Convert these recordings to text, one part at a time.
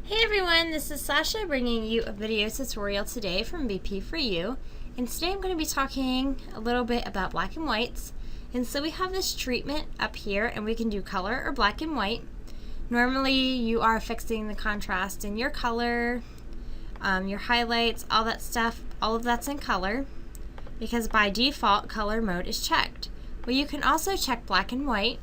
Hey everyone, this is Sasha bringing you a video tutorial today from BP4U, and today I'm going to be talking a little bit about black and whites. And so we have this treatment up here and we can do color or black and white. Normally you are fixing the contrast in your color, your highlights, all that stuff, all of that's in color because by default color mode is checked. Well, you can also check black and white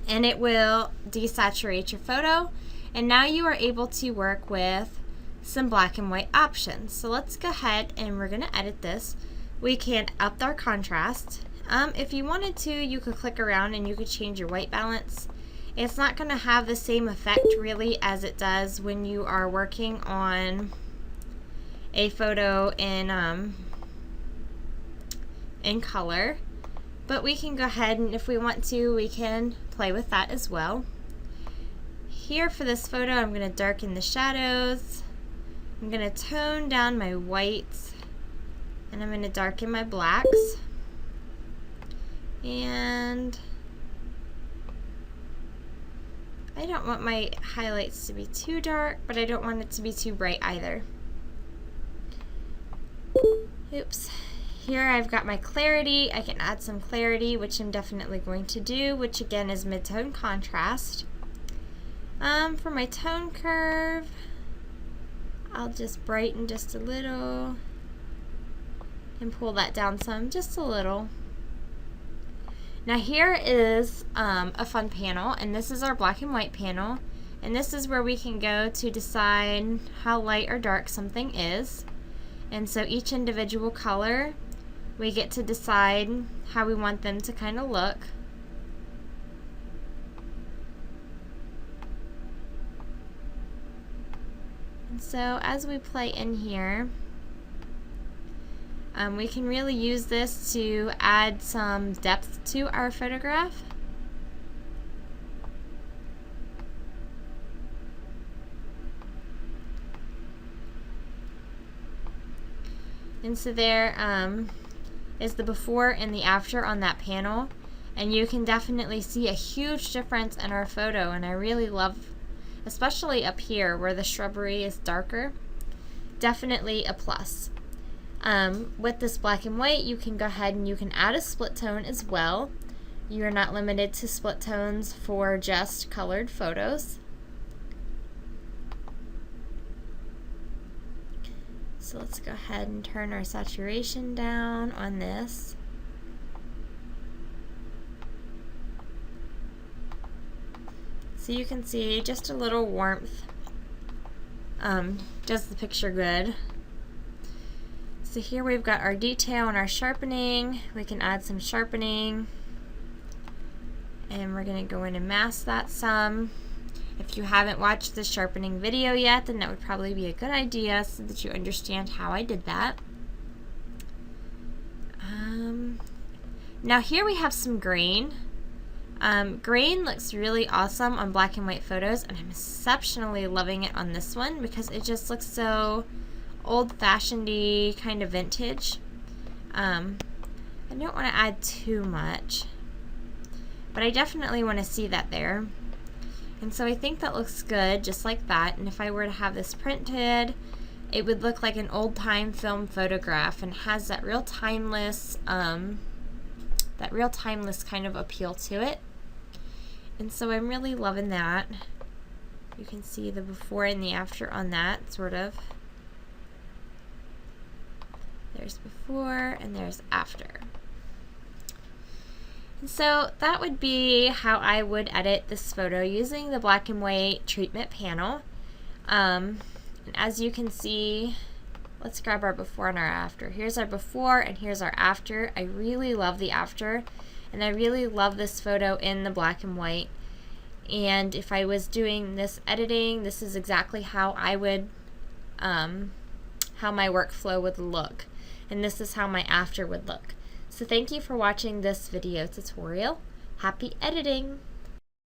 and it will desaturate your photo. And now you are able to work with some black and white options. So let's go ahead and we're going to edit this. We can up our contrast. If you wanted to, you could click around and you could change your white balance. It's not going to have the same effect really as it does when you are working on a photo in color. But we can go ahead and if we want to, we can play with that as well. Here for this photo, I'm going to darken the shadows, I'm going to tone down my whites, and I'm going to darken my blacks, and I don't want my highlights to be too dark, but I don't want it to be too bright either. Oops. Here I've got my clarity. I can add some clarity, which I'm definitely going to do, which again is mid-tone contrast. For my tone curve, I'll just brighten just a little and pull that down some, just a little. Now here is a fun panel, and this is our black and white panel, and this is where we can go to decide how light or dark something is. And so each individual color, we get to decide how we want them to kind of look. So as we play in here, we can really use this to add some depth to our photograph. And so there is the before and the after on that panel, and you can definitely see a huge difference in our photo, and I really love especially up here where the shrubbery is darker. Definitely a plus. With this black and white, you can go ahead and you can add a split tone as well. You are not limited to split tones for just colored photos. So let's go ahead and turn our saturation down on this. So you can see just a little warmth does the picture good. So here we've got our detail and our sharpening. We can add some sharpening, and we're going to go in and mask that some. If you haven't watched the sharpening video yet, then that would probably be a good idea so that you understand how I did that. Now here we have some grain. Grain looks really awesome on black and white photos, and I'm exceptionally loving it on this one because it just looks so old-fashioned-y, kind of vintage. I don't want to add too much, but I definitely want to see that there. And so I think that looks good just like that, and if I were to have this printed, it would look like an old-time film photograph and has that real timeless kind of appeal to it. And so I'm really loving that. You can see the before and the after on that, sort of. There's before and there's after. And so that would be how I would edit this photo using the black and white treatment panel. And as you can see, let's grab our before and our after. Here's our before and here's our after. I really love the after, and I really love this photo in the black and white. And if I was doing this editing, this is exactly how I would, how my workflow would look. And this is how my after would look. So thank you for watching this video tutorial. Happy editing!